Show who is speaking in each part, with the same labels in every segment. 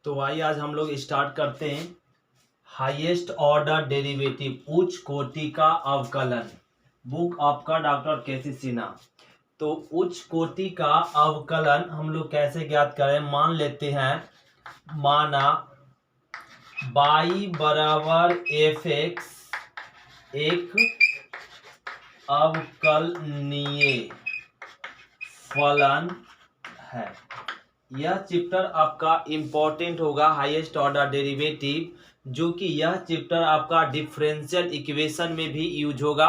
Speaker 1: तो आइए आज हम लोग स्टार्ट करते हैं। हाईएस्ट ऑर्डर डेरिवेटिव, उच्च कोटि का अवकलन। बुक आपका डॉक्टर केसी सिन्हा। तो उच्च कोटि का अवकलन हम लोग कैसे ज्ञात करें। मान लेते हैं, माना y बराबर एफ एक्स एक अवकलनीय फलन है। यह चैप्टर आपका इम्पोर्टेंट होगा, हाईएस्ट ऑर्डर डेरिवेटिव, जो कि यह चैप्टर आपका डिफरेंशियल इक्वेशन में भी यूज होगा।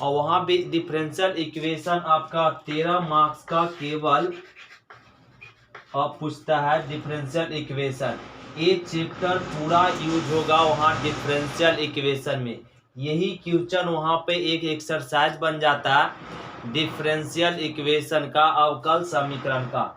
Speaker 1: और वहाँ पे डिफरेंशियल इक्वेशन आपका 13 मार्क्स का केवल पूछता है। डिफरेंशियल इक्वेशन ये चैप्टर पूरा यूज होगा वहाँ डिफरेंशियल इक्वेशन में। यही क्वेश्चन वहाँ पे एक एक्सरसाइज बन जाता है डिफरेंशियल इक्वेशन का, अवकल समीकरण का।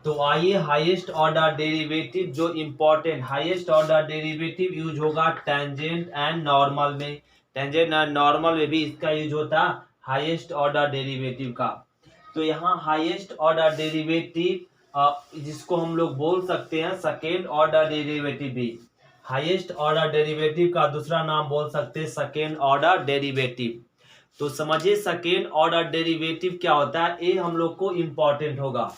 Speaker 1: तो आइए, हाईएस्ट ऑर्डर डेरिवेटिव जो important, highest order derivative use होगा टेंजेंट एंड नॉर्मल में। टेंजेंट एंड नॉर्मल में भी इसका यूज होता है हाईएस्ट ऑर्डर डेरिवेटिव का। तो यहाँ हाईएस्ट ऑर्डर डेरिवेटिव जिसको हम लोग बोल सकते हैं सेकेंड ऑर्डर डेरिवेटिव भी। हाईएस्ट ऑर्डर डेरिवेटिव का दूसरा नाम बोल सकते हैं सेकेंड ऑर्डर डेरिवेटिव। तो समझिए सेकेंड ऑर्डर डेरिवेटिव क्या होता है, ये हम लोग को इम्पोर्टेंट होगा।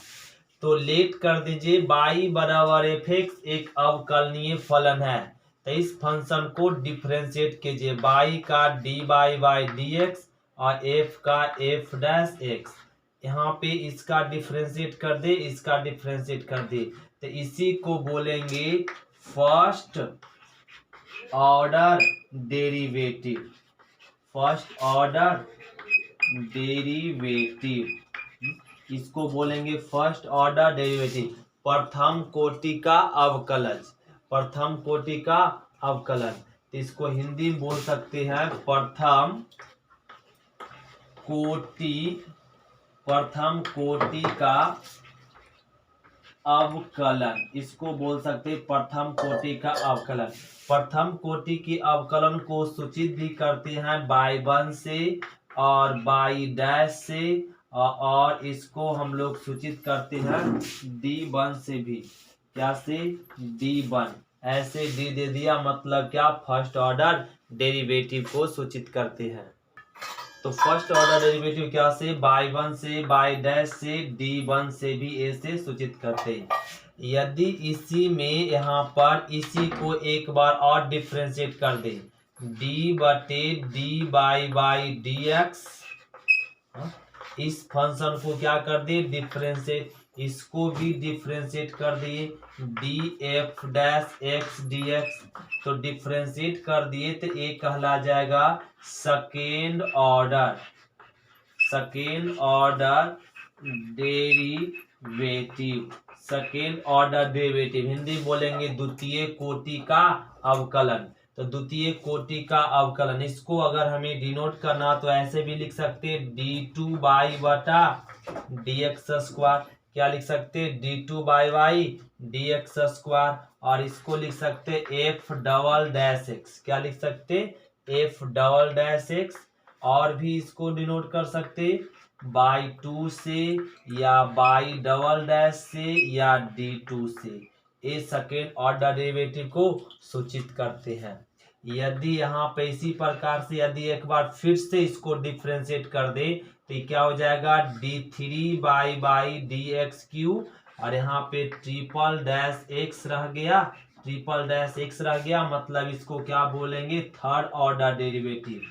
Speaker 1: तो लेट कर दीजिए, y बराबर एफ एक्स एक अवकलनीय फलन है। तो इस फंक्शन को डिफरेंशिएट कीजिए, y का D Y by D x और f का f डैश एक्स। यहाँ पे इसका डिफरेंशिएट कर दे, इसका डिफरेंशिएट कर दे, तो इसी को बोलेंगे first order derivative. First order derivative इसको बोलेंगे फर्स्ट ऑर्डर डेरिवेटिव, प्रथम कोटि का अवकलन। प्रथम कोटि का अवकलन, तो इसको हिंदी में बोल सकते हैं प्रथम कोटि का अवकलन। इसको बोल सकते हैं प्रथम कोटि का अवकलन। प्रथम कोटि की अवकलन को सूचित भी करते हैं बाई 1 से और बाई डैश से, और इसको हम लोग सूचित करते हैं D1 से भी। क्या से? D1। ऐसे D दे दिया, मतलब क्या, फर्स्ट ऑर्डर डेरिवेटिव को सूचित करते हैं। तो फर्स्ट ऑर्डर डेरिवेटिव क्या से? बाई 1 से, बाई डैश से, D1 से भी ऐसे सूचित करते हैं। यदि इसी में यहाँ पर इसी को एक बार और डिफरेंशिएट कर दे, D बटे D by by D x, इस फंक्शन को क्या कर दिए? डिफरेंशिएट। इसको भी डिफरेंशिएट कर दिए, D F dash x D x. तो डिफरेंशिएट कर दिए तो ये कहला जाएगा second order derivative. Second order derivative Hindi बोलेंगे द्वितीय कोटि का अवकलन। तो द्वितीय कोटि का अवकलन, इसको अगर हमें डिनोट करना तो ऐसे भी लिख सकते हैं D2 बाई बटा डी एक्स स्क्वायर। क्या लिख सकते हैं? D2 by by D x square. और इसको लिख सकते एफ डबल डैश एक्स। क्या लिख सकते? F double dash x. और भी इसको डिनोट कर सकते बाई 2 से या बाई डबल डैश से या D2 से। ये सेकेंड ऑर्डर डेरिवेटिव को सूचित करते हैं। यदि यहाँ पे इसी प्रकार से यदि एक बार फिर से इसको डिफरेंशिएट कर दे तो क्या हो जाएगा? D3 by by D x Q. और यहाँ पे ट्रिपल डैश एक्स रह गया, ट्रिपल डैश एक्स रह गया, मतलब इसको क्या बोलेंगे? Third order derivative.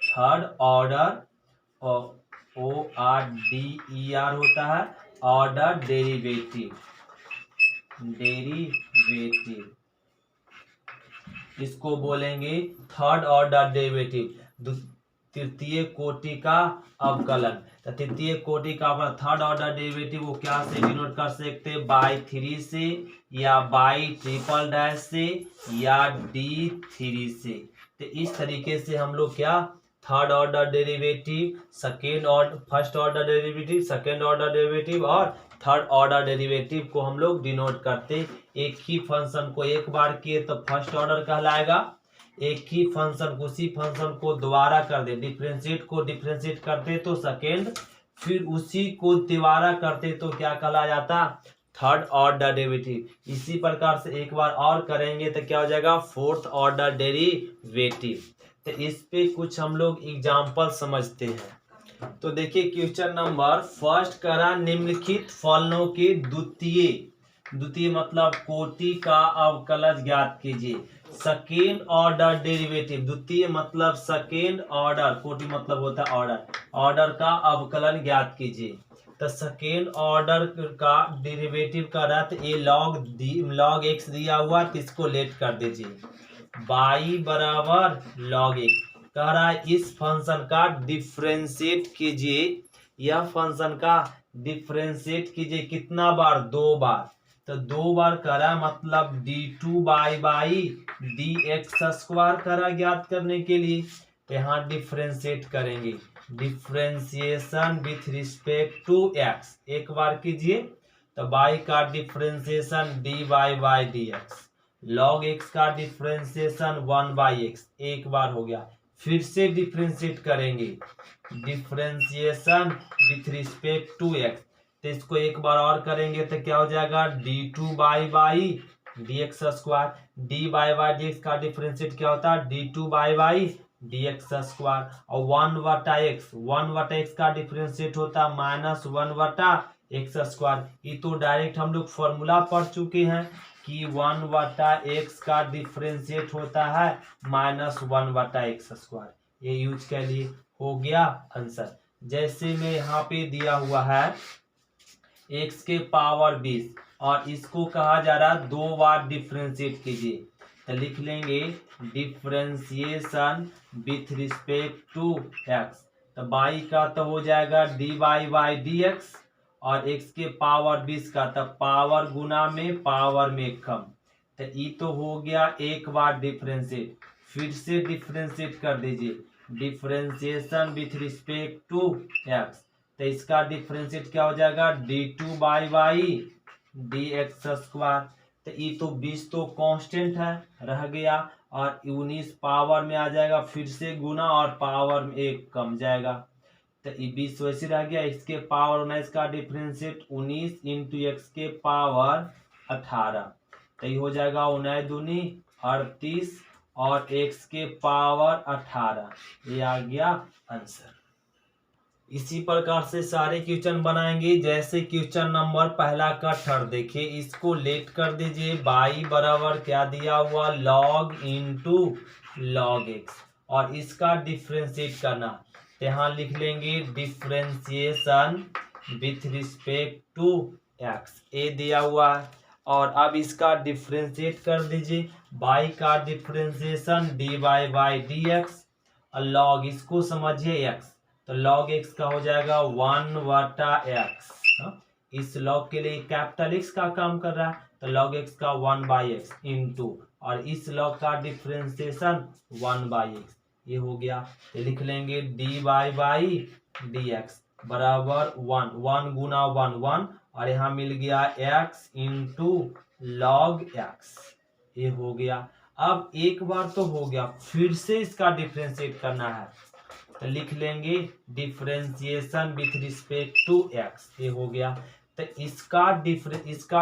Speaker 1: Third order ORDER होता है, ऑर्डर डेरिवेटिव। इसको बोलेंगे थर्ड ऑर्डर डेरिवेटिव, तृतीय कोटि का अवकलन। तो तृतीय कोटि का थर्ड ऑर्डर डेरिवेटिव वो क्या से डिनोट कर सकते हैं? बाई 3 से या बाई ट्रिपल डैश से या D3 से। तो इस तरीके से हम लोग क्या, third order derivative, second order, first order derivative, second order derivative और थर्ड ऑर्डर डेरिवेटिव को हम लोग डिनोट करते। एक ही फंक्शन को एक बार किए तो फर्स्ट ऑर्डर कहलाएगा, एक ही फंक्शन उसी फंक्शन को दोबारा कर दे, डिफरेंशिएट को डिफरेंशिएट करते तो सेकेंड, फिर उसी को दोबारा करते तो क्या कहला जाता? Third order derivative. इसी प्रकार से एक बार और करेंगे तो क्या हो जाएगा, फोर्थ ऑर्डर डेरिवेटिव। तो इस पे कुछ हम लोग एग्जाम्पल समझते हैं। तो देखिए क्वेश्चन नंबर फर्स्ट करा, निम्नलिखित फलनों के द्वितीय मतलब कोटि का अवकलज ज्ञात कीजिए। सेकेंड ऑर्डर डेरिवेटिव, द्वितीय मतलब सेकेंड ऑर्डर, कोटि मतलब होता है ऑर्डर का अवकलन ज्ञात कीजिए। तो सेकेंड ऑर्डर का डेरिवेटिव का रहा, तो ये लॉग एक्स दिया हुआ, तो इसको लेट कर दीजिए, y बराबर लॉग एक्स। कह रहा है इस फंक्शन का डिफ्रेंशिएट कीजिए, यह फंक्शन का डिफ्रेंशिएट कीजिए कितना बार, 2 बार। तो 2 बार करा मतलब d2 डी एक्स स्क्वायर करा ज्ञात करने के लिए। तो यहाँ डिफ्रेंशिएट करेंगे, differentiation with respect to x एक बार कीजिए, तो y का डिफ्रेंशिएशन dy/dx, log x का डिफ्रेंशिएशन 1/x एक बार हो गया। फिर से डिफ्रेंशिएट करेंगे, differentiation with respect to x, तो इसको एक बार और करेंगे तो क्या हो जाएगा, d2/dx स्क्वायर, dy/dx का डिफ्रेंशिएट क्या होता है, d2/dx स्क्वायर, और 1/x का डिफ्रेंशिएट होता है -1/x स्क्वायर। ये तो डायरेक्ट हम लोग फॉर्मूला पढ़ चुके हैं कि 1/x का डिफ्रेंशिएट होता है -1/x स्क्वायर। ये यूज के लिए हो गया आंसर। जैसे में यहाँ पे दिया हुआ है x के पावर 20 और इसको कहा जा रहा है 2 बार डिफ्रेंशिएट कीजिए, तो लिख लेंगे differentiation with respect to x, तो y का तो हो जाएगा dy/dx और x के पावर 20 का तो पावर गुना में पावर में कम, तो ये तो हो गया एक बार डिफ्रेंशिएट। फिर से डिफ्रेंशिएट कर दीजिए, differentiation with respect to x, तो इसका डिफ्रेंशिएट क्या हो जाएगा, d2/dx स्क्वायर, तो ये तो 20 तो कांस्टेंट है रह गया और 19 पावर में आ जाएगा, फिर से गुना और पावर में एक कम जाएगा, तो ये 20 वैसे रह गया। इसके पावर 19 का डिफ्रेंशिएट 19 इंटू एक्स के पावर 18, तो ये हो जाएगा 19 दूनी 38 और x के पावर 18, ये आ गया आंसर। इसी प्रकार से सारे क्वेश्चन बनाएंगे। जैसे क्वेश्चन नंबर पहला का थर्ड देखिए, इसको लेट कर दीजिए, y बराबर क्या दिया हुआ, log इंटू log x, और इसका डिफ्रेंशिएट करना, तो यहाँ लिख लेंगे differentiation with respect to x, ए दिया हुआ है। और अब इसका डिफ्रेंशिएट कर दीजिए, y का डिफ्रेंशिएशन dy/dx, और log इसको समझिए x, तो log x का हो जाएगा 1/x। इस log के लिए कैपिटल x का काम कर रहा है, तो log x का 1/x इंटू, और इस log का डिफ्रेंशिएशन 1/x, ये हो गया। तो लिख लेंगे dy/dx बराबर 1 गुना 1 और यहाँ मिल गया x इंटू log x, ये हो गया। अब एक बार तो हो गया, फिर से इसका डिफ्रेंशिएट करना है, तो लिख लेंगे differentiation with respect to x, ये हो गया। तो इसका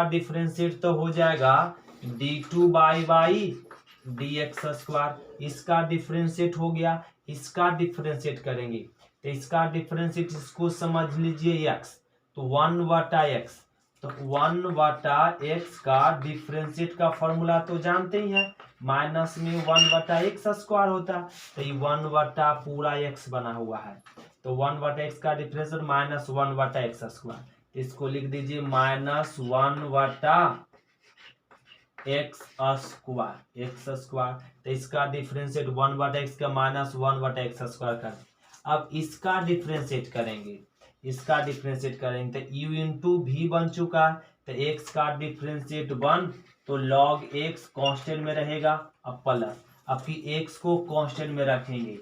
Speaker 1: डिफ्रेंशिएट तो हो जाएगा d2/dx स्क्वायर, इसका डिफ्रेंशिएट हो गया, इसका डिफ्रेंशिएट करेंगे, तो इसका डिफ्रेंशिएट इसको समझ लीजिए x, तो 1/x, तो 1/x का डिफ्रेंशिएट का फॉर्मूला तो जानते ही हैं, माइनस में 1/x स्क्वायर होता, तो ये 1 पूरा x बना हुआ है, तो 1/x का डिफ्रेंशिएट -1/x स्क्वायर, इसको लिख दीजिए -1/x स्क्वायर, तो इसका डिफ्रेंशिएट 1/x का -1/x स्क्वायर कर। अब इसका डिफ्रेंशिएट करेंगे, तो u इंटू भी बन चुका है, तो x का डिफ्रेंशिएट 1, तो log x कांस्टेंट में रहेगा, अब प्लस, अब फिर x को कांस्टेंट में रखेंगे,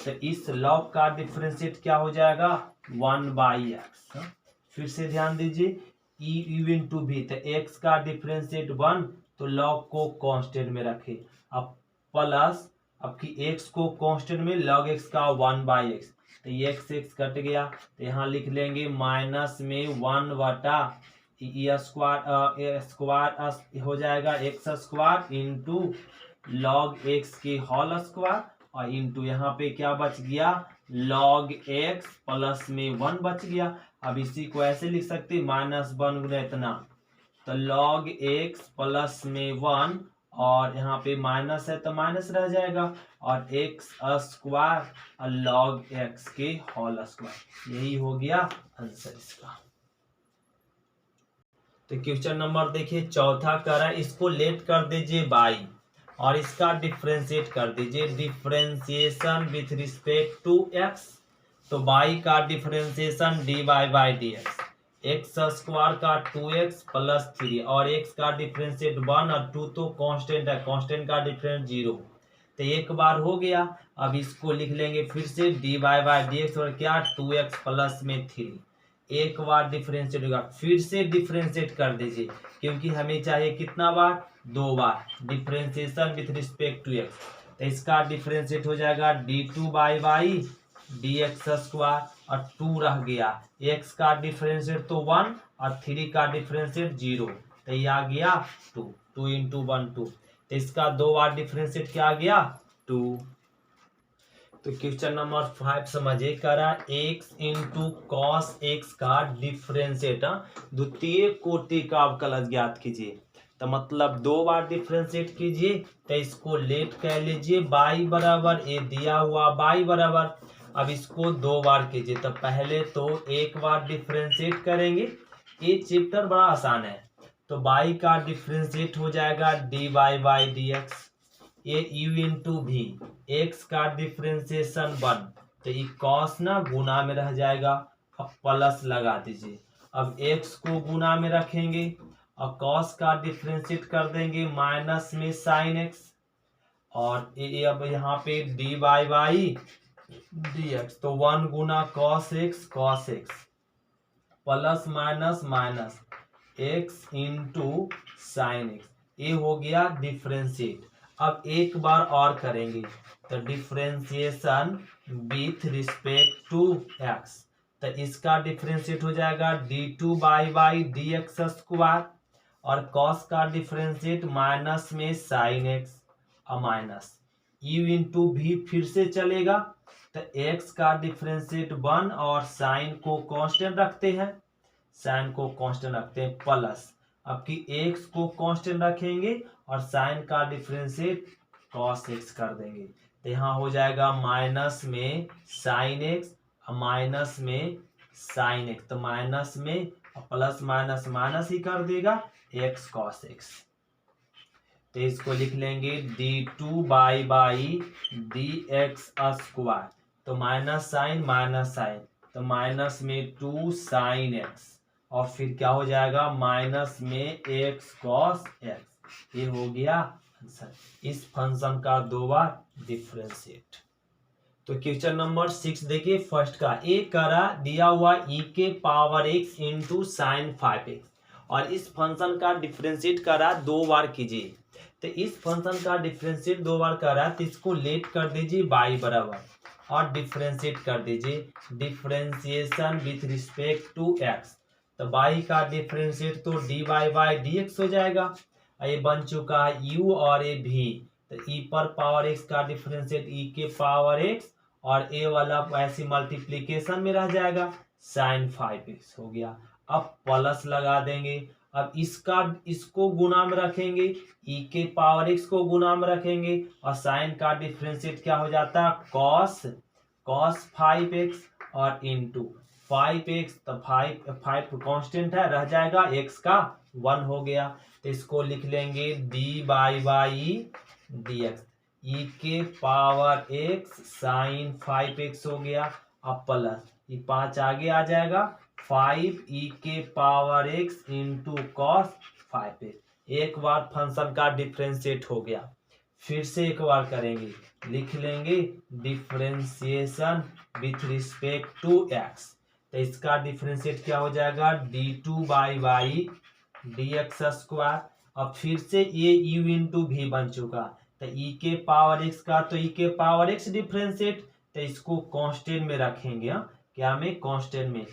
Speaker 1: तो इस log का डिफ्रेंशिएट क्या हो जाएगा 1/x। फिर से ध्यान दीजिए, u इंटू भी, तो x का डिफ्रेंशिएट 1, तो log को कांस्टेंट में रखे, अब प्लस, अब की x को कांस्टेंट में log x का 1/x, तो ये x कट गया, तो यहाँ लिख लेंगे माइनस में 1/x स्क्वायर हो जाएगा x square into log x की होल स्क्वायर और इंटू यहाँ पे क्या बच गया लॉग एक्स प्लस में 1 बच गया। अब इसी को ऐसे लिख सकते -1 गुना इतना, तो लॉग एक्स प्लस में 1 और यहाँ पे माइनस है तो माइनस रह जाएगा और एक्स स्क्वायर और लॉग एक्स के होल स्क्वायर। यही हो गया आंसर इसका। तो क्वेश्चन नंबर देखिए चौथा कह रहा है इसको लेट कर दीजिए बाई और इसका डिफ्रेंशिएट कर दीजिए, differentiation with respect to x. तो बाई का differentiation d Y by D x square का 2x प्लस 3 और x का डिफ्रेंशिएट 1 और 2 तो कांस्टेंट है, कांस्टेंट का डिफरेंस 0। तो एक बार हो गया। अब इसको लिख लेंगे फिर से d Y by D x और क्या 2x प्लस में 3। एक बार डिफरेंशिएट होगा फिर से डिफरेंशिएट कर दीजिए क्योंकि हमें चाहिए कितना बार 2 बार differentiation with respect to x. तो इसका डिफरेंशिएट हो जाएगा d2 by D x square और 2 रह गया, x का डिफरेंशिएट तो 1 और 3 का डिफरेंशिएट 0, तो ये आ गया 2, 2 इंटू 1 2। तो इसका 2 बार डिफरेंशिएट क्या आ गया 2। तो क्वेश्चन नंबर 5 समझिए करा x इंटू कॉस एक्स का डिफरेंशिएट द्वितीय कोटि का अवकलज ज्ञात कीजिए। तो मतलब 2 बार डिफरेंशिएट कीजिए, तो इसको लेट कह लीजिए बाई बराबर ए दिया हुआ बाई बराबर। अब इसको 2 बार कीजिए, तो पहले तो एक बार डिफरेंशिएट करेंगे, ये चैप्टर बड़ा आसान है। तो बाई का डिफरेंशिएट हो जाएगा d Y by D x, ये u इंटू भी, एक्स का डिफरेंशिएशन 1, तो ये कॉस ना गुना में रह जाएगा, अब प्लस लगा दीजिए। अब x को गुना में रखेंगे और कॉस का डिफरेंशिएट कर देंगे माइनस में साइन x और ये अब यहाँ पे d Y by D x, तो 1 गुना cos x plus minus minus x into sine x, ये हो गया डिफरेंशिएट। अब एक बार और करेंगे, तो differentiation with respect to x, तो इसका डिफरेंशिएट हो जाएगा d2 by D x square और कॉस का डिफरेंशिएट माइनस में साइन एक्स और माइनस u इंटू भी फिर से चलेगा, तो x का डिफरेंशिएट 1 और साइन को कांस्टेंट रखते हैं, साइन को कांस्टेंट रखते हैं प्लस, अब की x को कांस्टेंट रखेंगे और साइन का डिफरेंशिएट cos x कर देंगे, तो यहाँ हो जाएगा माइनस में साइन x और माइनस में साइन x, तो माइनस में प्लस माइनस माइनस ही कर देगा x cos x। तो इसको लिख लेंगे d2 by D x square, तो माइनस साइन, तो माइनस में 2 साइन x और फिर क्या हो जाएगा माइनस में x cos x। ये हो गया आंसर इस फंक्शन का 2 बार डिफरेंशिएट। तो क्वेश्चन नंबर 6 देखिए फर्स्ट का, ए करा दिया हुआ e के power x into sine 5x और इस फंक्शन का डिफरेंशिएट करा 2 बार कीजिए। तो इस फंक्शन का डिफरेंशिएट 2 बार करा, तो इसको लेट कर दीजिए बाई बराबर और डिफरेंशिएट कर दीजिए, differentiation with respect to x. तो बाई का डिफरेंशिएट तो d Y by D x हो जाएगा, ये बन चुका है u और ये v, तो e पर पावर x का डिफरेंशिएट e के पावर x और a वाला ऐसी मल्टीप्लीकेशन में रह जाएगा साइन 5x हो गया। अब प्लस लगा देंगे, अब इसको गुना में रखेंगे, e के पावर x को गुना में रखेंगे और साइन का डिफरेंशिएट क्या हो जाता है cos 5x और इंटू 5x, तो 5 कांस्टेंट है रह जाएगा, x का 1 हो गया। तो इसको लिख लेंगे डी बाई डी एक्स, ई के पावर x साइन 5x हो गया, अब प्लस ये 5 आगे आ जाएगा 5 e के power x into cos 5x। एक बार फंक्शन का डिफरेंशिएट हो गया, फिर से एक बार करेंगे, लिख लेंगे differentiation with respect to x, तो इसका डिफरेंशिएट क्या हो जाएगा d2 by D x square. अब फिर से ये u इंटू भी बन चुका, तो e के पावर x का तो e के पावर x डिफरेंशिएट, तो इसको कांस्टेंट में रखेंगे, क्या में कांस्टेंट में,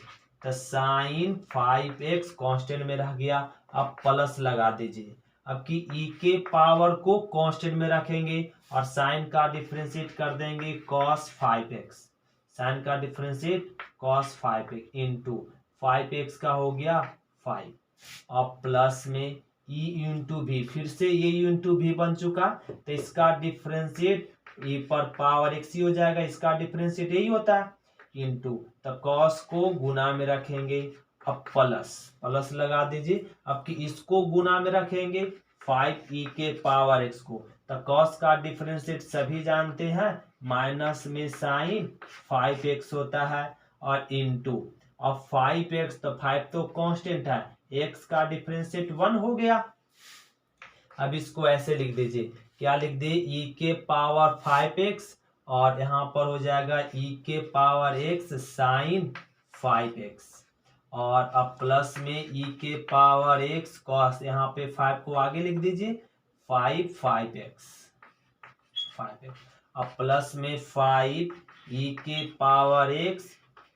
Speaker 1: तो साइन 5x कांस्टेंट में रह गया। अब प्लस लगा दीजिए। अब कि ई के पावर को कांस्टेंट में रखेंगे और साइन का डिफरेंशिएट कर देंगे cos 5x। साइन का differentiate cos 5x into 5x का हो गया 5। अब प्लस में ई इंटू भी, फिर से ये इंटू भी बन चुका, तो इसका डिफरेंशिएट ई पर पावर x ही हो जाएगा। इसका डिफरेंशिएट यही होता है इंटू, तो कॉस को गुना में रखेंगे। अब प्लस लगा दीजिए। अब कि इसको गुना में रखेंगे 5e के पावर x को, तो कॉस का डिफरेंशिएट सभी जानते हैं, माइनस में साइन 5x होता है और इंटू, अब 5x तो 5 तो कांस्टेंट है, x का डिफरेंशिएट 1 हो गया। अब इसको ऐसे लिख दीजिए, क्या लिख दे, e के पावर 5x और यहाँ पर हो जाएगा e के पावर x साइन 5x और अब प्लस में e के पावर x cos, यहाँ पे 5 को आगे लिख दीजिए 5x। अब प्लस में 5 e के पावर x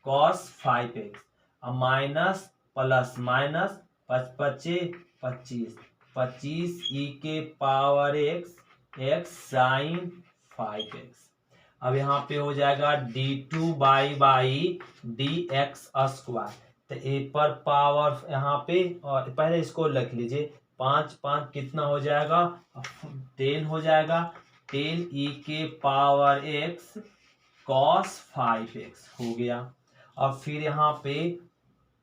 Speaker 1: cos 5x, अब माइनस प्लस माइनस 25 e के पावर x साइन 5x। अब यहाँ पे हो जाएगा d2 बाई dx स्क्वायर, तो ए पर पावर यहाँ पे, और पहले इसको लिख लीजिए, 5 कितना हो जाएगा, 10 हो जाएगा। 10 e के पावर x cos 5x हो गया। अब फिर यहाँ पे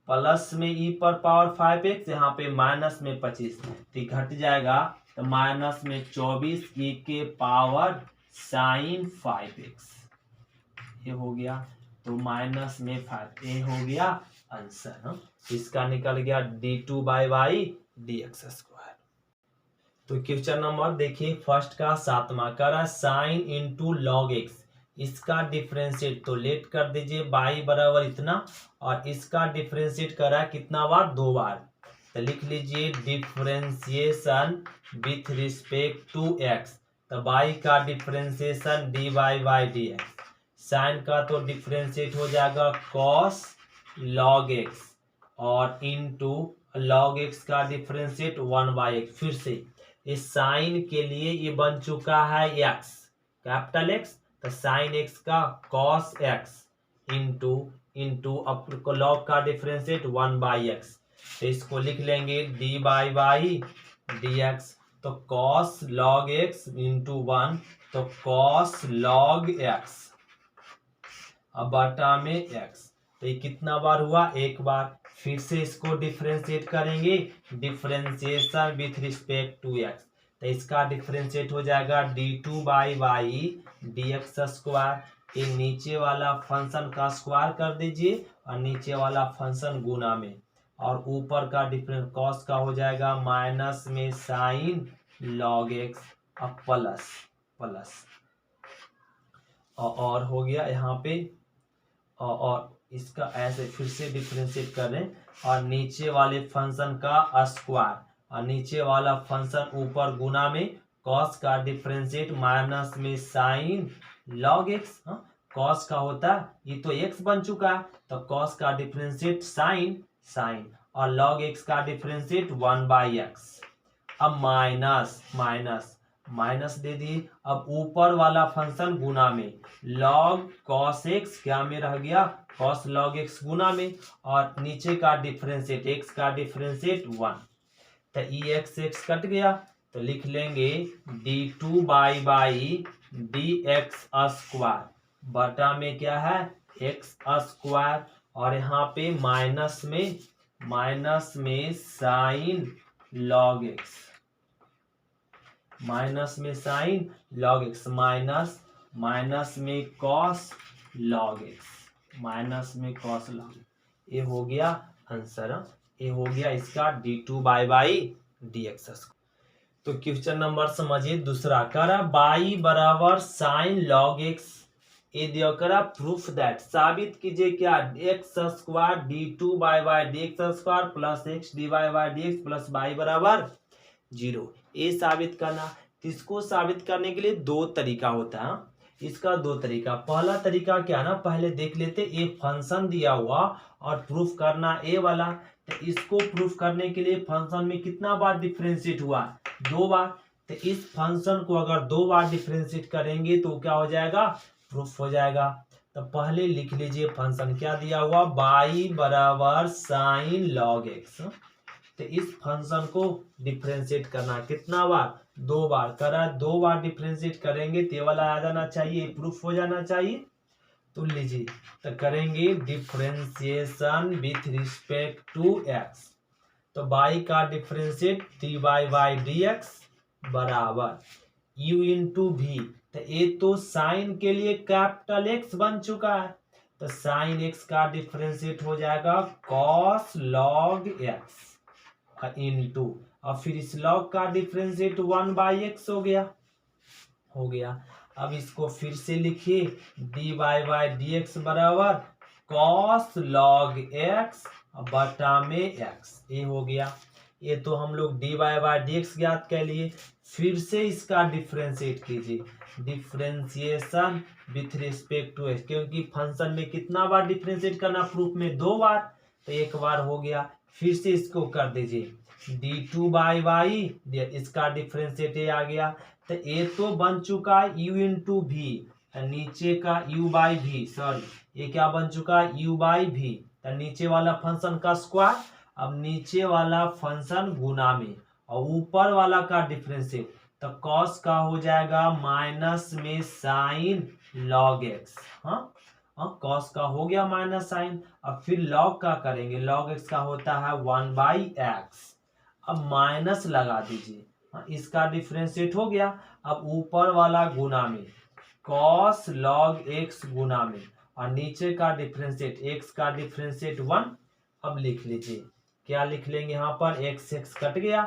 Speaker 1: प्लस में e पर पावर 5x, यहाँ पे माइनस में 25, तो घट जाएगा, तो माइनस में 24 e के पावर साइन 5x ये हो गया। तो माइनस में 5 ये हो गया आंसर। इसका निकल गया d2 बाई dx स्क्वायर। तो क्वेश्चन नंबर देखिए फर्स्ट का 7वां करा साइन इंटू लॉग एक्स, इसका डिफरेंशिएट तो लेट कर दीजिए बाई बराबर इतना, और इसका डिफरेंशिएट करा कितना बार, 2 बार, तो लिख लीजिए differentiation with respect to x, तो बाई का differentiation d Y by D x, sine का तो डिफरेंशिएट हो जाएगा कॉस लॉग एक्स और इनटू लॉग एक्स का डिफरेंशिएट 1/x। फिर से इस साइन के लिए ये बन चुका है x कैपिटल X, तो साइन x का कॉस x इंटू अब लॉग का डिफरेंशिएट 1/x, तो इसको लिख लेंगे डी बाई dx, तो कॉस लॉग x इंटू 1, तो कॉस लॉग x अब बटा में x, तो ये कितना बार हुआ, 1 बार। फिर से इसको डिफरेंशिएट करेंगे, differentiation with respect to x, तो इसका डिफरेंशिएट हो जाएगा d2 बाई dx स्क्वायर। ये नीचे वाला फंक्शन का स्क्वायर कर दीजिए और नीचे वाला फंक्शन गुना में, और ऊपर का डिफरेंस कॉस का हो जाएगा माइनस में साइन लॉग x, अब प्लस और हो गया यहाँ पे, और इसका ऐसे फिर से डिफरेंशिएट कर रहे हैं, और नीचे वाले फंक्शन का स्क्वायर और नीचे वाला फंक्शन ऊपर गुना में, कॉस का डिफरेंशिएट माइनस में साइन लॉग एक्स, कॉस का होता है ये तो x बन चुका है, तो कॉस का डिफरेंशिएट साइन और लॉग एक्स का डिफरेंशिएट 1/x। अब माइनस दे दिए, अब ऊपर वाला फंक्शन गुना में, लॉग कॉस एक्स क्या में रह गया, कॉस लॉग एक्स गुना में, और नीचे का डिफरेंशिएट x का डिफरेंशिएट 1, तो x कट गया, तो लिख लेंगे d2 बाई dx स्क्वायर बटा में क्या है x स्क्वायर, और यहाँ पे माइनस में साइन लॉग एक्स, माइनस में कॉस लॉग एक्स, ये हो गया आंसर। ये हो गया इसका d2 बाई dx। तो क्वेश्चन नंबर समझिए दूसरा, करा बाई बराबर साइन लॉग एक्स, ये दिया करा प्रूफ दैट, साबित कीजिए क्या, x square d2 by dx square plus x dy by dx plus by बराबर 0, ये साबित करना। इसको साबित करने के लिए 2 तरीका होता है। इसका दो तरीका। पहला तरीका क्या है ना, पहले देख लेते, ए फंक्शन दिया हुआ और प्रूफ करना ए वाला। तो इसको प्रूफ करने के लिए फंक्शन में कितना बार डिफरेंशिएट हुआ, 2 बार। तो इस फंक्शन को अगर 2 बार डिफरेंशिएट करेंगे तो क्या हो जाएगा, प्रूफ हो जाएगा। तो पहले लिख लीजिए फंक्शन क्या दिया हुआ, y बराबर साइन लॉग एक्स। तो इस फंक्शन को डिफरेंशिएट करना कितना बार, 2 बार करा, 2 बार डिफरेंशिएट करेंगे तो ये वाला आ जाना चाहिए, प्रूफ हो जाना चाहिए। तो लीजिए, तो करेंगे differentiation with respect to x. तो y का डिफरेंशिएट dy बाई dx बराबर u इंटू भी। तो ये तो साइन के लिए कैपिटल एक्स बन चुका है, तो साइन एक्स का डिफरेंशिएट हो जाएगा कॉस लॉग एक्स इंटू, और फिर इस लॉग का डिफरेंशिएट 1 बाई एक्स हो गया। अब इसको फिर से लिखिए, dy बाई dx बराबर कॉस लॉग एक्स बटा में एक्स, ये हो गया। ये तो हम लोग dy बाई dx ज्ञात कर लिए। फिर से इसका डिफरेंशिएट कीजिए, differentiation with respect to x, क्योंकि फंक्शन में कितना बार डिफरेंशिएट करना, प्रूफ में 2 बार, तो 1 बार हो गया। फिर से इसको कर दीजिए d2 बाई वाई, इसका डिफरेंशिएट आ गया। तो ए तो बन चुका है u इंटू भी, नीचे का u बाई भी, सॉरी ये क्या बन चुका है, u बाई भी, तो नीचे वाला फंक्शन का स्क्वायर। अब नीचे वाला फंक्शन गुना में और ऊपर वाला का डिफरेंशिएट, तो कॉस का हो जाएगा माइनस में साइन लॉग एक्स। हाँ, कॉस का हो गया माइनस साइन। अब फिर लॉग का करेंगे, लॉग एक्स का होता है 1 बाई एक्स। अब माइनस लगा दीजिए, इसका डिफरेंशिएट हो गया। अब ऊपर वाला गुना में कॉस लॉग एक्स गुना में, और नीचे का डिफरेंशिएट एक्स का डिफरेंशिएट 1। अब लिख लीजिए, क्या लिख लेंगे यहाँ पर, एक्स एक्स कट गया।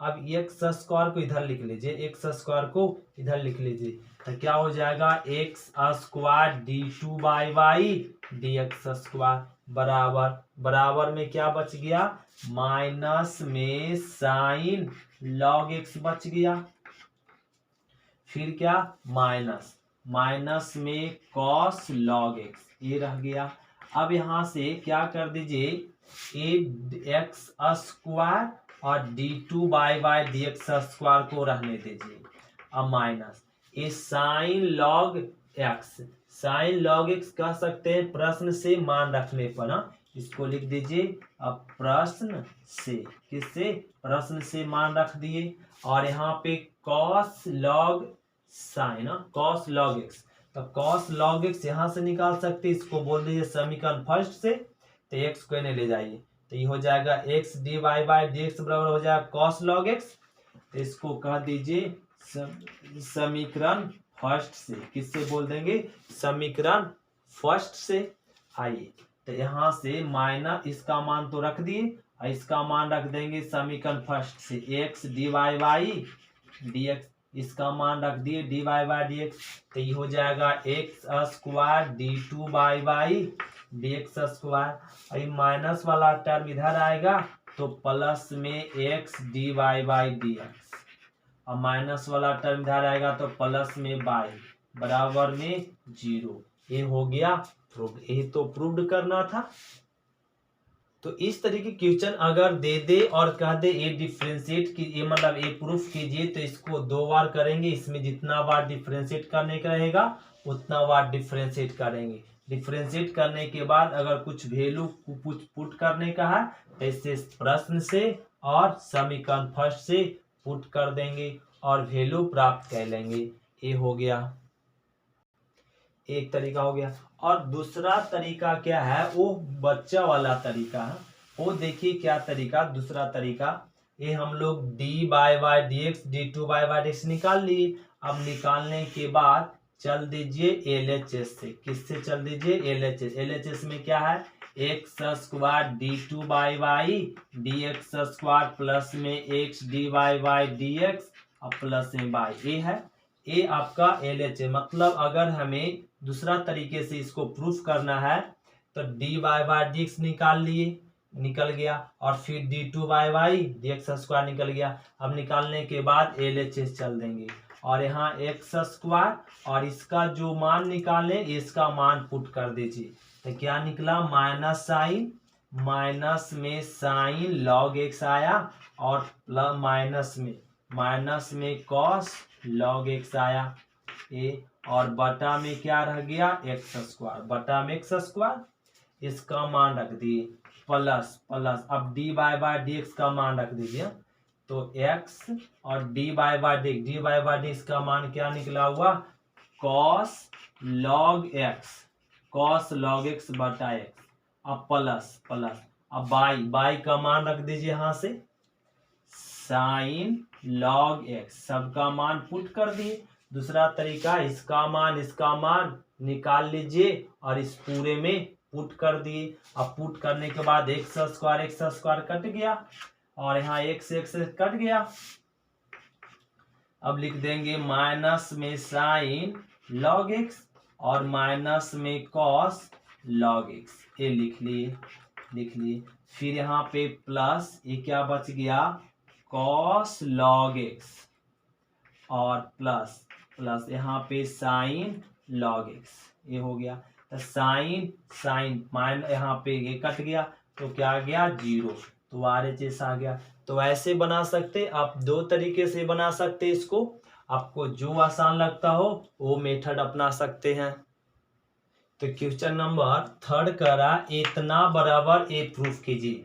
Speaker 1: अब एक्स स्क्वायर को इधर लिख लीजिए, एक्स स्क्वायर को इधर लिख लीजिए, तो क्या हो जाएगा, x square d2 by y dx square बराबर में क्या बच गया, माइनस में साइन लॉग एक्स बच गया। फिर क्या, माइनस में कॉस लॉग एक्स, ये रह गया। अब यहां से क्या कर दीजिए, ए एक्स स्क्वायर और d2 बाई dx स्क्वायर को रहने दीजिए। अब माइनस ये साइन लॉग एक्स कह सकते हैं प्रश्न से मान रखने पर, इसको लिख दीजिए। अब प्रश्न से, किससे, प्रश्न से मान रख दिए। और यहाँ पे cos log sign, cos log x, तो कॉस लॉग एक्स यहाँ से निकाल सकते, इसको बोल दीजिए समीकरण फर्स्ट से। तो एक्स को इन्हें ले जाइए, तो ये हो जाएगा x d Y by D x बराबर हो जाएगा कॉस लॉग एक्स। तो इसको कह दीजिए समीकरण फर्स्ट से, किससे बोल देंगे, समीकरण फर्स्ट से। आइए, तो यहाँ से माइनस इसका मान तो रख दिए, और इसका मान रख देंगे समीकरण फर्स्ट से, x d Y by D x, इसका मान रख दिए d Y by D x. तो ये हो जाएगा x square d2 by D x square. ये माइनस वाला टर्म इधर आएगा तो प्लस में x d Y by D x, और माइनस वाला टर्म इधर आएगा तो प्लस में बाई बराबर में 0। ये हो गया प्रूव्ड, यही तो प्रूव्ड करना था। तो इस तरीके क्वेश्चन अगर दे दे और कह दे ये डिफरेंशिएट की, ये मतलब ये प्रूफ कीजिए, तो इसको 2 बार करेंगे, इसमें जितना बार डिफरेंशिएट करने का रहेगा उतना बार डिफरेंशिएट करेंगे। डिफरेंशिएट करने के बाद अगर कुछ वैल्यू पुट करने का है तो इसे प्रश्न से और समीकरण फर्स्ट से पुट कर देंगे और वैल्यू प्राप्त कर लेंगे। ये हो गया, एक तरीका हो गया। और दूसरा तरीका क्या है, वो बच्चा वाला तरीका है। वो देखिए क्या तरीका, दूसरा तरीका, ये हम लोग D by D x d2 by D x निकाल लिए। अब निकालने के बाद चल दीजिए LHS से, किससे चल दीजिए, LHS में क्या है, x square d2 by D x square plus में x d by D x और प्लस में बाई, ये है, ये आपका LHS। मतलब अगर हमें दूसरा तरीके से इसको प्रूफ करना है तो डी बाई डी एक्स निकाल लिए, निकल गया, और फिर d2/y dx² निकल गया। अब निकालने के बाद LHS चल देंगे, और यहाँ x² और इसका जो मान निकाले इसका मान पुट कर दीजिए। तो क्या निकला, माइनस साइन, माइनस में साइन log x आया, और माइनस में कॉस log x आया और बटा में क्या रह गया, x², बटा में x², इसका मान रख दिए प्लस प्लस। अब d/dx का मान रख दीजिए, तो x और d/dx का मान क्या निकला हुआ, cos log x बटा x, अब प्लस प्लस। अब बाई का मान रख दीजिए यहाँ से, साइन log x, सबका मान पुट कर दिए। दूसरा तरीका, इसका मान निकाल लीजिए और इस पूरे में पुट कर दिए। अब पुट करने के बाद x² कट गया, और यहाँ x कट गया। अब लिख देंगे माइनस में साइन log x और माइनस में कॉस log x, ये लिख लिए। फिर यहाँ पे प्लस, ये क्या बच गया, कॉस log x, और प्लस प्लस यहाँ पे साइन log x, ये हो गया। तो साइन माइन यहाँ पे ये कट गया, तो क्या आ गया, 0, तो RHS आ गया। तो ऐसे बना सकते, आप दो तरीके से बना सकते इसको, आपको जो आसान लगता हो वो मेथड अपना सकते हैं। तो क्वेश्चन नंबर 3 करा, इतना बराबर ए प्रूफ कीजिए।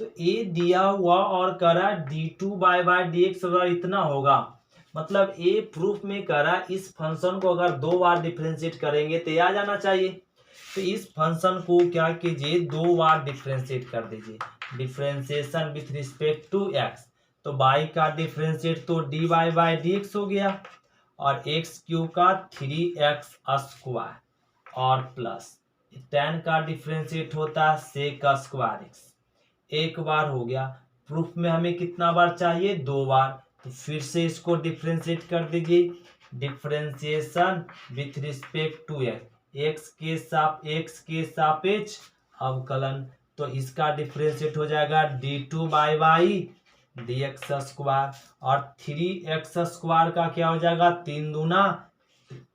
Speaker 1: तो ए दिया हुआ और करा d2/dx अगर इतना होगा, मतलब ए प्रूफ में करा इस फंक्शन को अगर 2 बार डिफरेंशिएट करेंगे तो आ जाना चाहिए। तो इस फंक्शन को क्या कीजिए, 2 बार डिफरेंशिएट कर दीजिए, differentiation with respect to x। तो y का डिफरेंशिएट तो dy/dx हो गया, और x³ का 3x² और प्लस tan का डिफरेंशिएट होता है sec²x, एक बार हो गया। प्रूफ में हमें कितना बार चाहिए, 2 बार। तो फिर से इसको डिफरेंशिएट कर दीजिए, differentiation with respect to x के सापेक्ष अवकलन। तो इसका डिफरेंशिएट हो जाएगा d2/y dx², और 3x² का क्या हो जाएगा, 3 दूना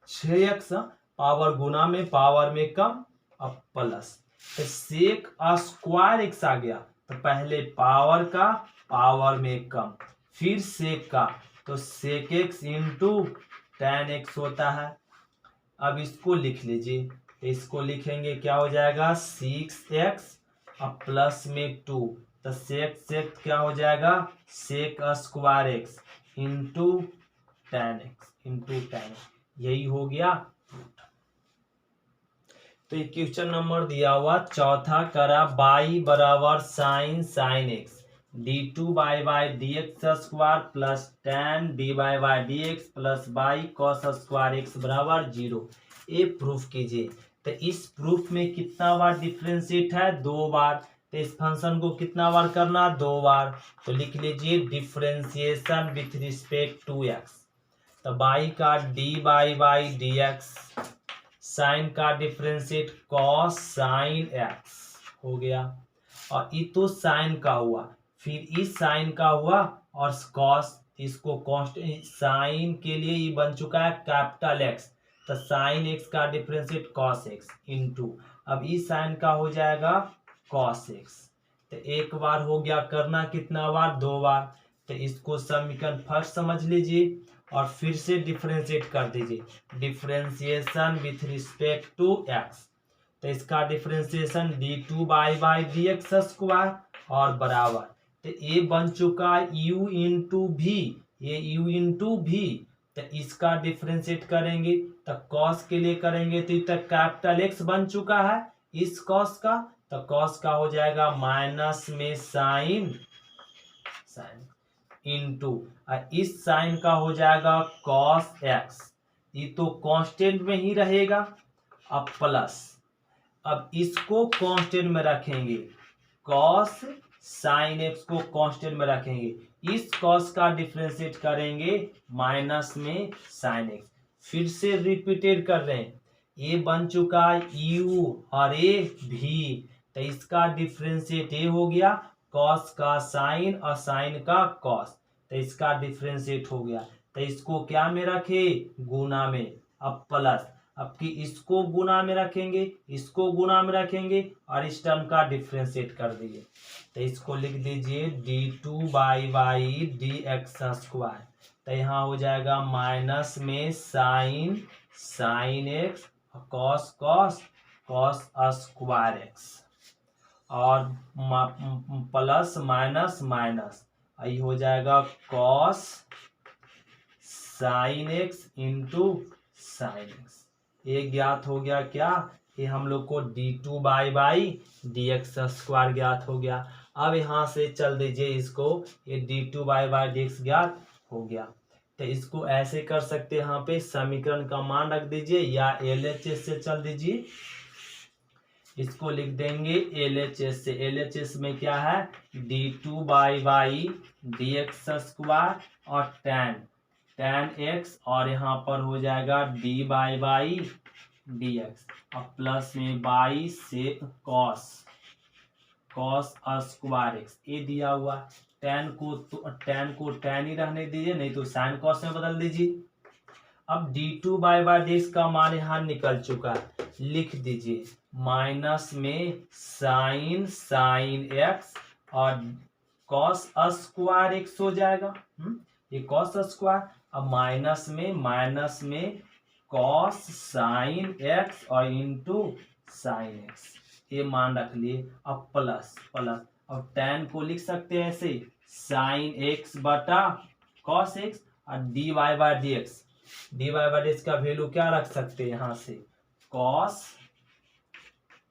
Speaker 1: 6x, पावर गुना में पावर में कम, अब प्लस। तो sec² आ गया, तो पहले पावर का पावर में कम, फिर सेक का, तो sec x into tan x होता है। अब इसको लिख लीजिए, इसको लिखेंगे क्या हो जाएगा, 6x अब प्लस में 2, तो सेक क्या हो जाएगा, sec² इंटू tan x, यही हो गया। तो ये क्वेश्चन नंबर दिया हुआ चौथा करा, y बराबर sine x d2/dx² plus tan dy/dx plus y cos² बराबर 0, ये प्रूफ कीजिए। तो इस प्रूफ में कितना बार डिफरेंशिएट है, 2 बार। तो इस फंक्शन को कितना बार करना, 2 बार। तो लिख लीजिए differentiation with respect to x। तो y का dy/dx, साइन का डिफरेंशिएट cos sin x हो गया, और ये तो साइन का हुआ, फिर इस साइन का हुआ, और cos, इसको कांस्टेंट साइन के लिए ये बन चुका है कैपिटल X, तो साइन x का डिफरेंशिएट cos x इंटू, अब इस साइन का हो जाएगा cos x। तो एक बार हो गया, करना कितना बार, 2 बार। तो इसको समीकरण फर्स्ट समझ लीजिए, और फिर से डिफरेंशिएट कर दीजिए, differentiation with respect to x। तो इसका डिफरेंशिएशन d2/dx² और बराबर, तो ये बन चुका u इंटू भी, ये u इंटू भी। तो इसका डिफरेंशिएट करेंगे, तो cos के लिए करेंगे तो तक कैपिटल X बन चुका है इस cos का, तो cos का हो जाएगा माइनस में साइन इंटू, इस साइन का हो जाएगा cos x, ये तो कांस्टेंट में ही रहेगा। अब प्लस, अब इसको कांस्टेंट में रखेंगे, cos sin x को कांस्टेंट में रखेंगे, इस cos का डिफरेंशिएट करेंगे माइनस में sin x। फिर से रिपीटेड कर रहे हैं, ये बन चुका u और ये भी, तो इसका डिफ्रेंशिएट ये हो गया, कॉस का साइन और साइन का कॉस, तो इसका डिफ्रेंशिएट हो गया। तो इसको क्या में रखे, गुना में। अब प्लस, अब कि इसको गुना में रखेंगे, इसको गुना में रखेंगे और इस टर्म का डिफ्रेंशिएट कर दीजिए। तो इसको लिख दीजिए d2/y dx²। तो यहाँ हो जाएगा माइनस में sine x cos square x और प्लस माइनस माइनस, ये हो जाएगा cos sine x into sine x. ये ज्ञात हो गया क्या, कि हम लोग को d2/dx² ज्ञात हो गया। अब यहाँ से चल दीजिए इसको, ये d2/dx ज्ञात हो गया। तो इसको ऐसे कर सकते हैं, यहाँ पे समीकरण का मान रख दीजिए या LHS से चल दीजिए। इसको लिख देंगे LHS से। LHS में क्या है, d2/y dx² और tan x और यहाँ पर हो जाएगा d/y dx और प्लस में y से cos स्क्वायर x, ये दिया हुआ। tan को tan ही रहने दीजिए, नहीं तो sin cos में बदल दीजिए। अब d2/dx का मान यहाँ निकल चुका है, लिख दीजिए माइनस में साइन एक्स और कॉस स्क्वायर एक्स हो जाएगा। ये कॉस स्क्वायर, अब माइनस में कॉस साइन एक्स और इंटू साइन एक्स, ये मान रख लिए। अब प्लस, अब tan को लिख सकते हैं ऐसे, साइन एक्स बटा कॉस एक्स और dy/dx का वैल्यू क्या रख सकते हैं यहाँ से,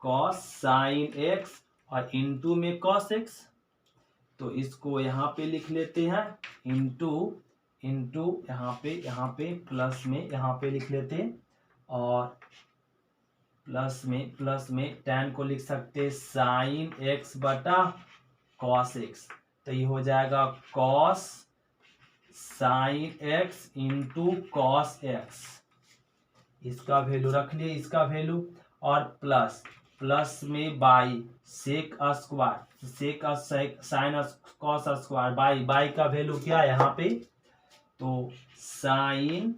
Speaker 1: कॉस साइन एक्स और इंटू में कॉस एक्स। तो इसको यहाँ पे लिख लेते हैं इंटू यहाँ पे प्लस में यहाँ पे लिख लेते हैं और प्लस में tan को लिख सकते हैं साइन एक्स बटा कॉस एक्स। तो ये हो जाएगा cos sine x into cos x, इसका वैल्यू रख लिए, इसका वैल्यू। और प्लस में y sec sine cos square y का वैल्यू क्या है यहाँ पे, तो sine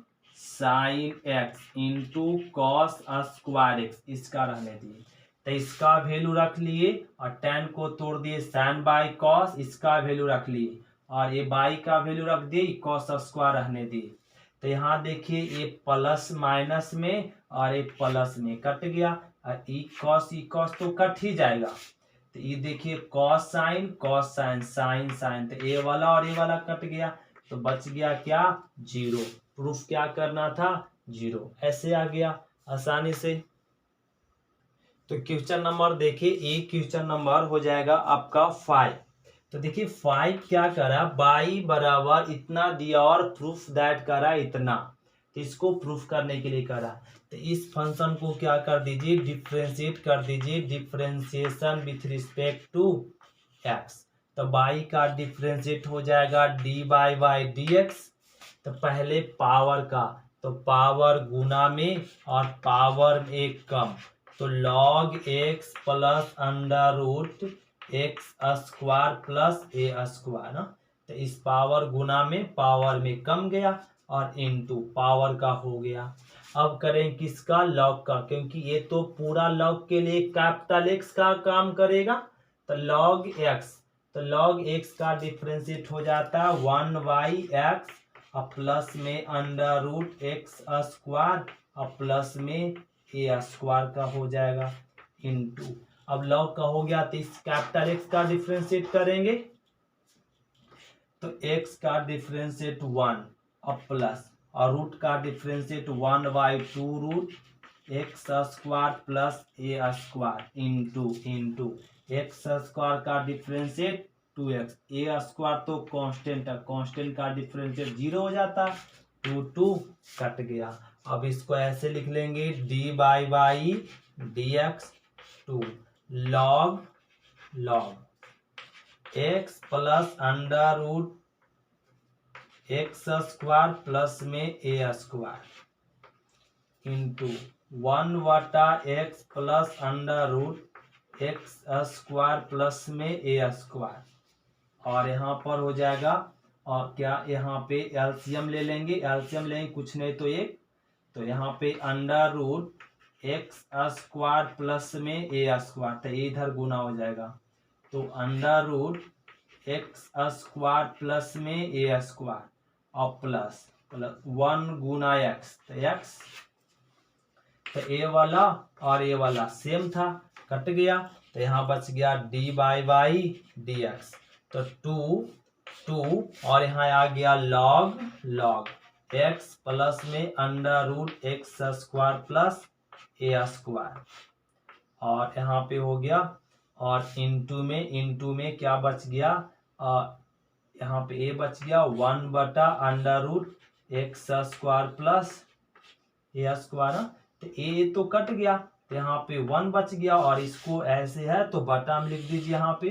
Speaker 1: x into cos square x, इसका रहने दिए। तो इसका वैल्यू रख लिए और tan को तोड़ दिए साइन बाई कॉस, इसका वैल्यू रख लिए और ये बाई का वैल्यू रख दिए, कॉस स्क्वायर रहने दिए। तो यहाँ देखिए ये प्लस माइनस में और ये प्लस में कट गया और ई कॉस तो कट ही जाएगा। तो ये देखिए कॉस साइन साइन, तो ए वाला और ए वाला कट गया, तो बच गया क्या, 0। प्रूफ क्या करना था, 0। ऐसे आ गया आसानी से। तो क्वेश्चन नंबर देखिए, एक क्वेश्चन नंबर हो जाएगा आपका 5। तो देखिए 5 क्या करा, बाई बराबर इतना दिया और प्रूफ दैट करा इतना, तो इसको प्रूफ करने के लिए करा। तो इस फंक्शन को क्या कर दीजिए, डिफ्रेंशिएट कर दीजिए, differentiation with respect to x. तो बाई का डिफ्रेंशिएट हो जाएगा d/y dx। तो पहले पावर का, तो पावर गुना में और पावर एक कम, तो log x plus under root x square plus a square ना। तो इस पावर गुना में पावर में कम गया और इनटू पावर का हो गया। अब करें किसका, लॉग का, क्योंकि ये तो पूरा लॉग के लिए कैपिटल एक्स का काम करेगा। तो लॉग एक्स का डिफरेंशिएट हो जाता है 1/x और प्लस में अंडर रूट एक्स स्क्वायर और प्लस में ए स्क्वायर का हो जाएगा इनटू। अब लॉग का हो गया, तो इस कैपिटल एक्स का डिफरेंशिएट करेंगे, तो एक्स का डिफरेंशिएट 1 और प्लस और रूट का differentiate 1/2 root x square plus a square into x square का डिफरेंशिएट 2x, ए स्क्वायर तो कांस्टेंट है, कांस्टेंट का डिफरेंशिएट 0 हो जाता, 2 कट गया। अब इसको ऐसे लिख लेंगे d/y dx 2 log x plus under root x square plus में a square into 1/x plus under root x square plus में ए स्क्वायर, और यहाँ पर हो जाएगा, और क्या यहाँ पे एलसीएम ले लेंगे, एलसीएम लेंगे कुछ नहीं तो एक, तो यहाँ पे under root x square plus में ए स्क्वायर, तो ये इधर गुना हो जाएगा, तो under root x square plus में ए स्क्वायर और प्लस प्लस 1 गुना एक्स, तो एक्स, तो ए वाला और ए वाला सेम था, कट गया, तो यहाँ बच गया डी बाई डी एक्स, तो 2 और यहाँ आ गया लॉग एक्स प्लस में under root x square plus a square, और यहाँ पे हो गया, और इनटू में क्या बच गया, यहाँ पे ए बच गया 1 बटा under root x square plus a square, तो ए तो कट गया, तो यहाँ पे 1 बच गया, और इसको ऐसे है तो बटा में लिख दीजिए यहाँ पे,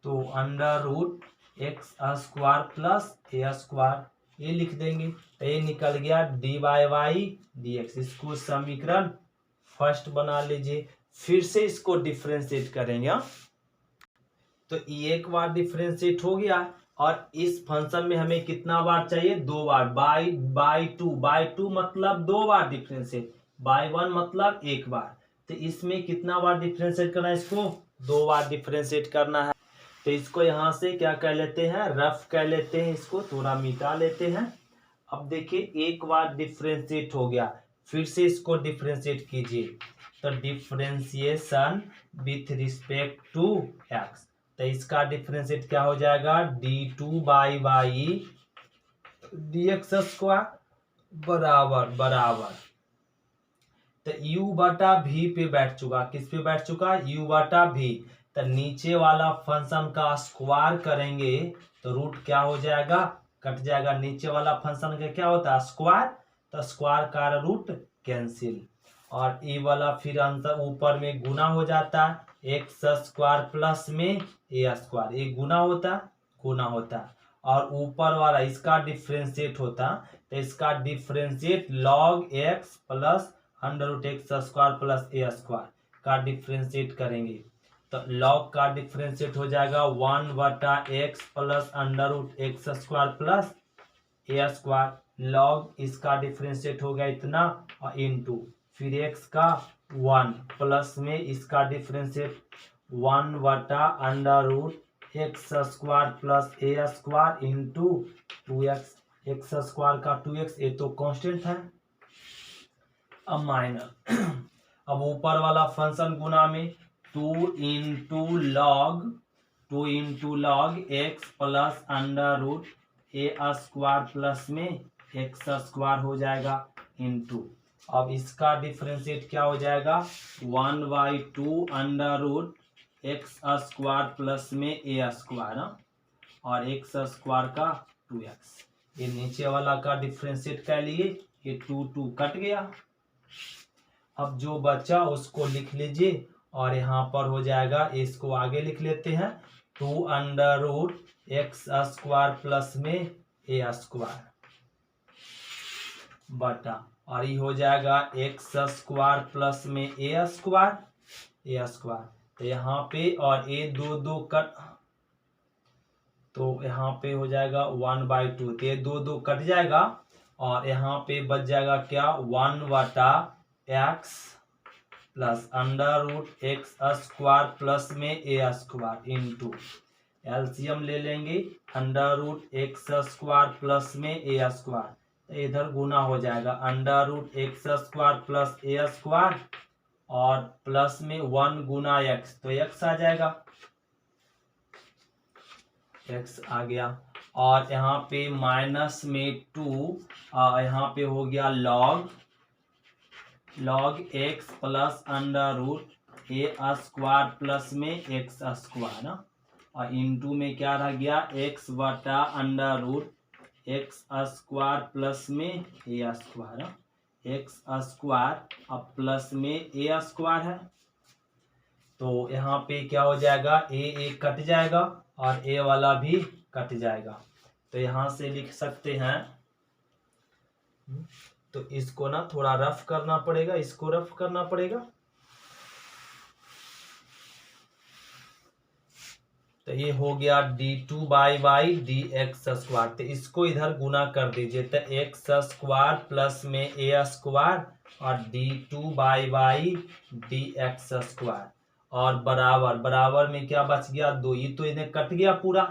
Speaker 1: तो under root x square plus a square ये लिख देंगे, तो ये निकल गया डी बाई डी एक्स। इसको समीकरण फर्स्ट बना लीजिए, फिर से इसको डिफ्रेंशिएट करेंगे। तो एक बार डिफ्रेंशिएट हो गया, और इस फंक्शन में हमें कितना बार चाहिए, 2 बार, बाई टू मतलब 2 बार डिफ्रेंशिएट, बाई 1 मतलब 1 बार, तो इसमें कितना बार डिफ्रेंशिएट करना है, इसको 2 बार डिफ्रेंशिएट करना है। तो इसको यहाँ से क्या कह लेते हैं, रफ कह लेते हैं, इसको थोड़ा मिटा लेते हैं। अब देखिए एक बार डिफ्रेंशिएट हो गया, फिर से इसको डिफ्रेंशिएट कीजिए, तो differentiation with respect to x, तो इसका डिफ्रेंशिएट क्या हो जाएगा, d2 by D x square बराबर, तो u बटा v पे बैठ चुका, किस पे बैठ चुका, u बटा v, तो नीचे वाला फंक्शन का स्क्वायर करेंगे तो रूट क्या हो जाएगा, कट जाएगा, नीचे वाला फंक्शन का क्या होता है स्क्वायर, तो स्क्वायर का रूट कैंसिल, और ये वाला फिर आंसर ऊपर में गुना हो जाता है, एक्स स्क्वायर प्लस में ए स्क्वायर, ये गुना होता, और ऊपर वाला इसका डिफ्रेंशिएट होता, तो इसका differentiate log x plus under root x square plus a square का डिफ्रेंशिएट करेंगे, तो लॉग का डिफ्रेंशिएट हो जाएगा 1 बटा x plus under root x square plus a square, log इसका डिफ्रेंशिएट हो गया इतना, और इनटू फिर एक्स का 1 प्लस में इसका डिफ्रेंशिएट 1 बटा under root x square plus a square into 2x, x square का 2x, ये तो कांस्टेंट है, अब माइनस अब ऊपर वाला फंक्शन गुना में 2 into log x plus under root a square plus में एक्स स्क्वायर हो जाएगा इंटू, अब इसका डिफ्रेंशिएट क्या हो जाएगा 1/2 under root x square plus में ए स्क्वायर, और एक्स स्क्वायर का 2x, ये नीचे वाला का डिफ्रेंशिएट कर लिए, ये 2 कट गया, अब जो बचा उसको लिख लीजिए, और यहाँ पर हो जाएगा, इसको आगे लिख लेते हैं, 2 under root x square plus में ए स्क्वायर बटा, और ये हो जाएगा एक्स स्क्वायर प्लस में ए स्क्वायर, तो यहाँ पे और ए 2 कट, तो यहाँ पे हो जाएगा 1/2, तो ये 2 कट जाएगा, और यहाँ पे बच जाएगा क्या 1 बटा x plus under root x square plus में ए स्क्वायर इंटू एलसीएम ले लेंगे, under root x square plus में ए स्क्वायर, तो इधर गुना हो जाएगा, under root x square plus a square, और प्लस में 1 गुना एक्स, तो एक्स आ जाएगा, एक्स आ गया, और यहाँ पे माइनस में 2, यहाँ पे हो गया log x plus under root a square plus में एक्स स्क्वायर, और इंटू में क्या रह गया एक्स बटा under root x square plus में ए स्क्वायर, एक्स स्क्वायर अब प्लस में ए स्क्वायर है, तो यहाँ पे क्या हो जाएगा ए कट जाएगा, और ए वाला भी कट जाएगा, तो यहाँ से लिख सकते हैं, तो इसको ना थोड़ा रफ करना पड़ेगा, इसको रफ करना पड़ेगा, तो ये हो गया d2 डी एक्स स्क्वायर। तो इसको इधर गुना कर दीजिए, तो एक्स स्क्वायर प्लस में ए स्क्वायर और d2 डी एक्स स्क्वायर और बराबर बराबर में क्या बच गया 2, ये तो इन्हें कट गया पूरा,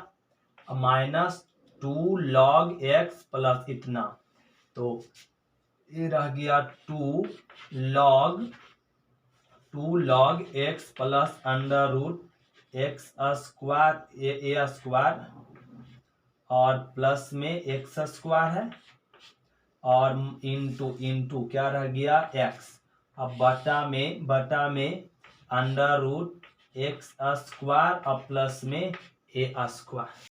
Speaker 1: -2 log x प्लस इतना, तो ये रह गया 2 log x plus under root x square a square और प्लस में एक्स स्क्वायर है और इंटू क्या रह गया x, अब बटा में अंडर रूट एक्स स्क्वायर और प्लस में ए स्क्वायर।